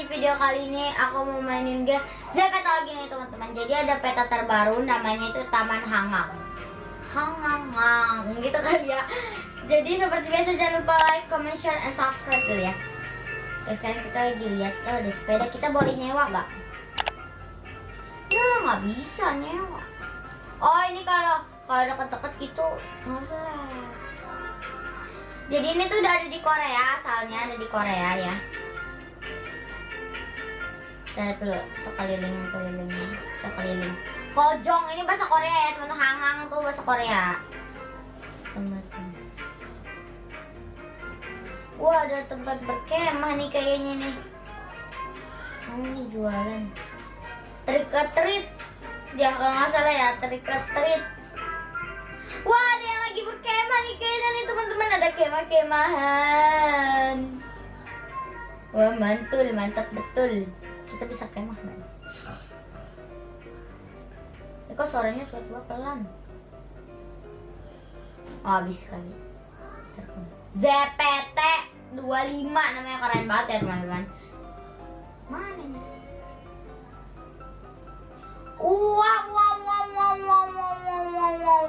di video kali ini aku mau mainin game Zepeto lagi nih teman-teman. Jadi ada peta terbaru namanya itu Taman Hangang. Hangang gitu kali ya. Jadi seperti biasa jangan lupa like, comment, share, and subscribe dulu ya. Oke, sekarang kita lagi lihat ada sepeda, kita boleh nyewa nggak? Nah, nggak bisa nyewa. Oh, ini kalau deket-deket gitu boleh. Jadi ini tuh udah ada di Korea, asalnya ada di Korea ya. Kita lihat dulu sekeliling. Pojong ini bahasa Korea ya teman-teman. Hangang tuh bahasa Korea. Teman-teman. Wah, ada tempat berkemah nih kayaknya nih. Oh, ini jualan. Trick or treat. Ya kalau nggak salah ya, trick or treat. Wah, ada yang lagi berkemah nih kayaknya nih teman-teman. Ada kemah-kemahan. Wah, mantul, mantap betul. Kita bisa kemah kan? Kok suaranya tiba-tiba pelan? Oh, habis kali. ZPT 25 namanya, keren banget ya teman-teman. Mana nih? Wow,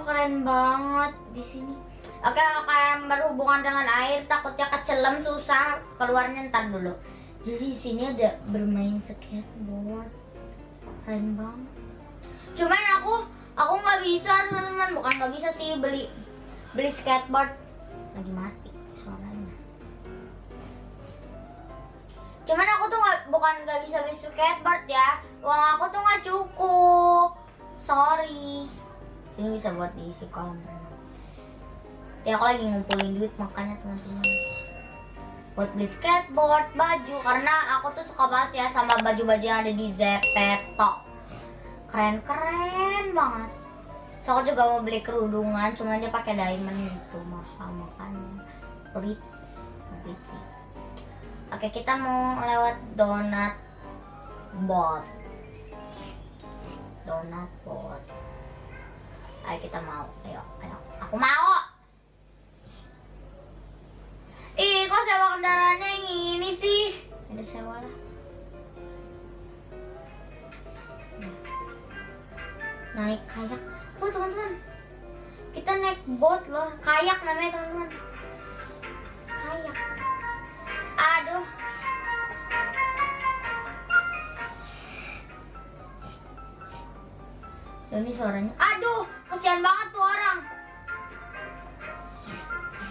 keren banget di sini. Oke, kalau kalian berhubungan dengan air takutnya kecelem susah keluarnya, ntar dulu. Jadi di sini ada bermain skateboard, keren banget. Cuman aku nggak bisa teman-teman, bukan nggak bisa sih beli skateboard, lagi mati suaranya. Cuman aku tuh bukan nggak bisa beli skateboard ya, uang aku tuh nggak cukup, sorry. Sini bisa buat diisi kolam renang. Ya aku lagi ngumpulin duit makanya teman-teman. Buat beli skateboard, baju, karena aku tuh suka banget ya sama baju-baju yang ada di Zepeto. Keren banget. So aku juga mau beli kerudungan, cuman dia pakai diamond gitu, mahal makanya. Pelit sih. Oke, kita mau lewat donut bot. Ayo kita mau, ayo. Aku mau. Ih, kok sewa kendaraannya yang ini sih? Ada sewa lah. Naik kayak. Wah teman-teman, kita naik boat loh. Kayak namanya teman-teman. Kayak. Aduh. Ini suaranya. Aduh, kasihan banget tuh orang.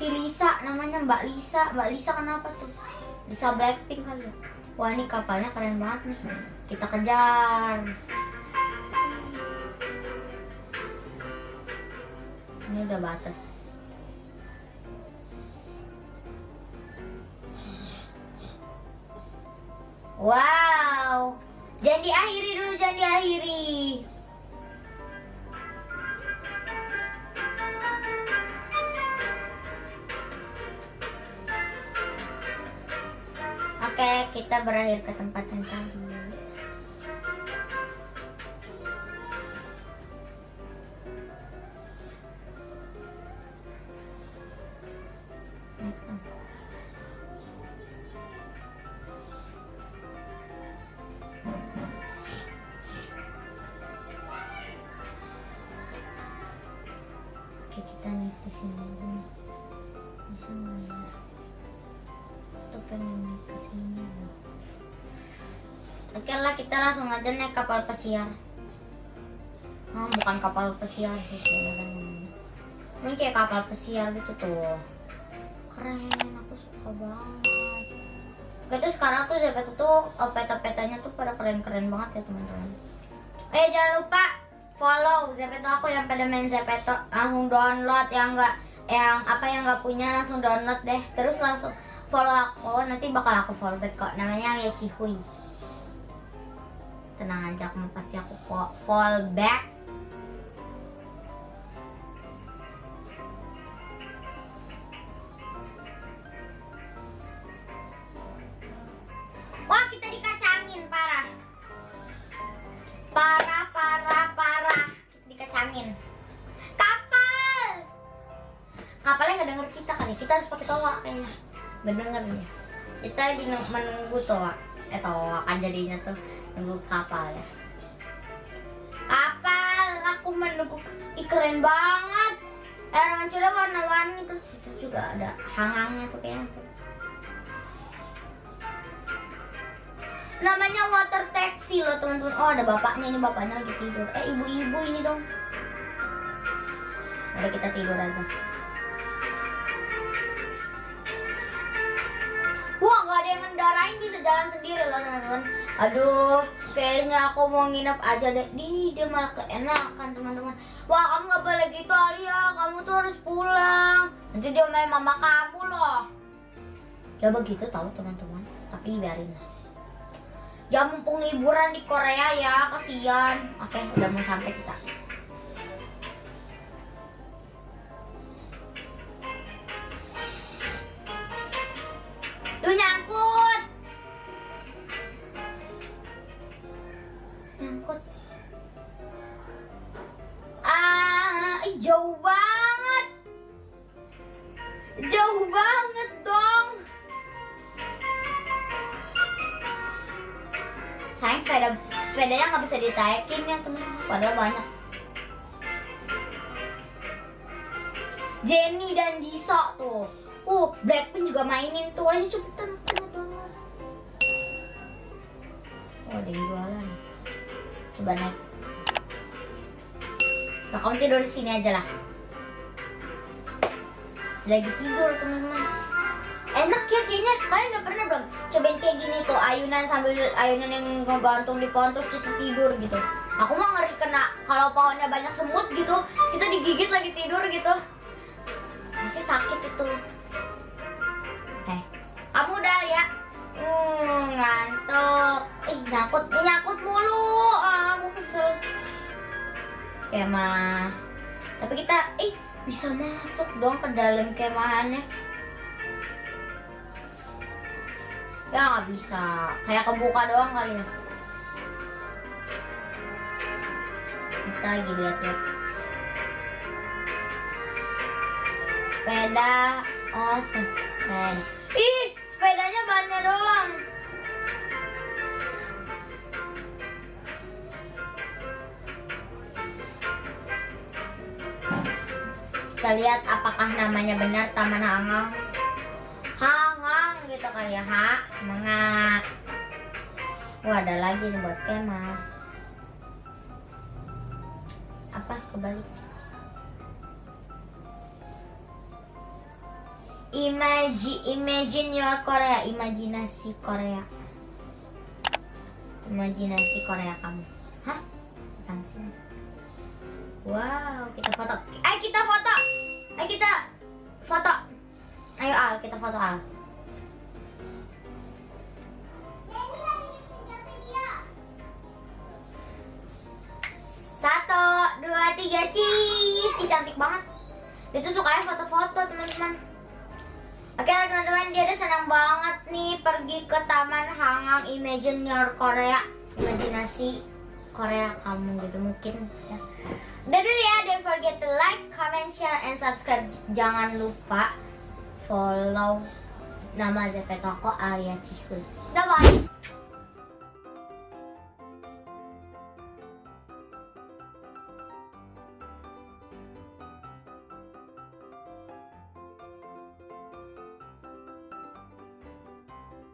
Si Lisa namanya, Mbak Lisa. Mbak Lisa kenapa tuh? Lisa Blackpink kali ya. Wah, ini kapalnya keren banget nih. Kita kejar. Ini udah batas. Wow. Jangan diakhiri dulu, jangan diakhiri. Oke, kita berakhir ke tempat yang tadi. Oke, kita naik ke sini dulu. Bisa nggak ya? Tuh pengen naik ke sini. Oke lah, kita langsung aja naik kapal pesiar. Oh, bukan kapal pesiar sih sebenarnya. Ini kayak kapal pesiar gitu tuh. Keren, aku suka banget. Oke, tuh sekarang tuh Zepeto tuh peta-petanya tuh pada keren-keren banget ya teman-teman. Jangan lupa follow Zepeto aku yang pada main Zepeto, langsung download, yang nggak punya langsung download deh, terus langsung follow aku, nanti bakal aku follow back kok. Namanya Yechihui. Tenang aja, pasti aku follow back. Wah, kita dikacangin parah. Dikacangin. Kapalnya nggak denger kita kali. Kita harus pakai toa kayaknya. Nggak denger dia. Kita lagi menunggu toa. Eto akan jadinya tuh nunggu kapal ya. Kapal, aku menunggu. Ih, keren banget. Air mancurnya warna-warni, terus itu juga ada hangangnya tuh kayaknya tuh. Namanya water taxi loh teman-teman. Oh, ada bapaknya, ini bapaknya lagi tidur. Ibu-ibu ini dong. Mari kita tidur aja. Wah, nggak ada yang ngendarain, bisa jalan sendiri loh teman-teman. Aduh, kayaknya aku mau nginep aja deh. Dia malah keenakan teman-teman. Wah, kamu nggak boleh gitu Alia, kamu tuh harus pulang. Nanti dia main mama kamu loh. Ya begitu tahu teman-teman. Tapi biarin lah. Ya mumpung liburan di Korea ya, kasihan. Oke, udah mau sampai kita. Duh, nyangkut. Jauh banget. Jauh banget dong. Sayang sepedanya nggak bisa ditaikin ya teman-teman. Padahal banyak. Jennie dan Jisoo tuh. Blackpink juga mainin tuh. Ayo cepetan download. Oh, ada yang jualan. Coba naik. Nah, kamu tidur di sini aja lah. Lagi tidur teman-teman. Enak ya kayaknya. Kalian udah pernah belum cobain kayak gini tuh, ayunan sambil ayunan yang ngegantung di pohon tuh kita tidur gitu. Aku mah ngeri kena kalau pohonnya banyak semut gitu, kita digigit lagi tidur gitu. Masih sakit itu. Kamu udah ya? Ngantuk. Nyangkut mulu. Aku kesel. Kemah. Tapi kita bisa masuk dong ke dalam kemahannya. Ya nggak bisa. Kayak kebuka doang kali ya. Kita lagi lihat-lihat. Sepeda. Oh, sepeda. Sepedanya bannya doang. Kita lihat apakah namanya benar Taman Hangang. Hangang gitu kali ya, Semangat. Wah, ada lagi nih buat kemah. Apa? Kebalik. Imagine your Korea. Imajinasi Korea. Imajinasi Korea kamu. Hah? Apaan sih? Wow, kita foto. Ayo kita foto. Ayo Al, kita foto Al. Satu, dua, tiga, cheese. Cantik banget. Dia tuh sukanya foto-foto teman-teman. Oke teman-teman, dia udah senang banget nih pergi ke Taman Hangang Imagine Your Korea. Imajinasi Korea kamu gitu mungkin ya. Udah dulu ya, don't forget to like, comment, share, and subscribe. Jangan lupa follow nama ZP Toko Alia Cihuy. Bye bye.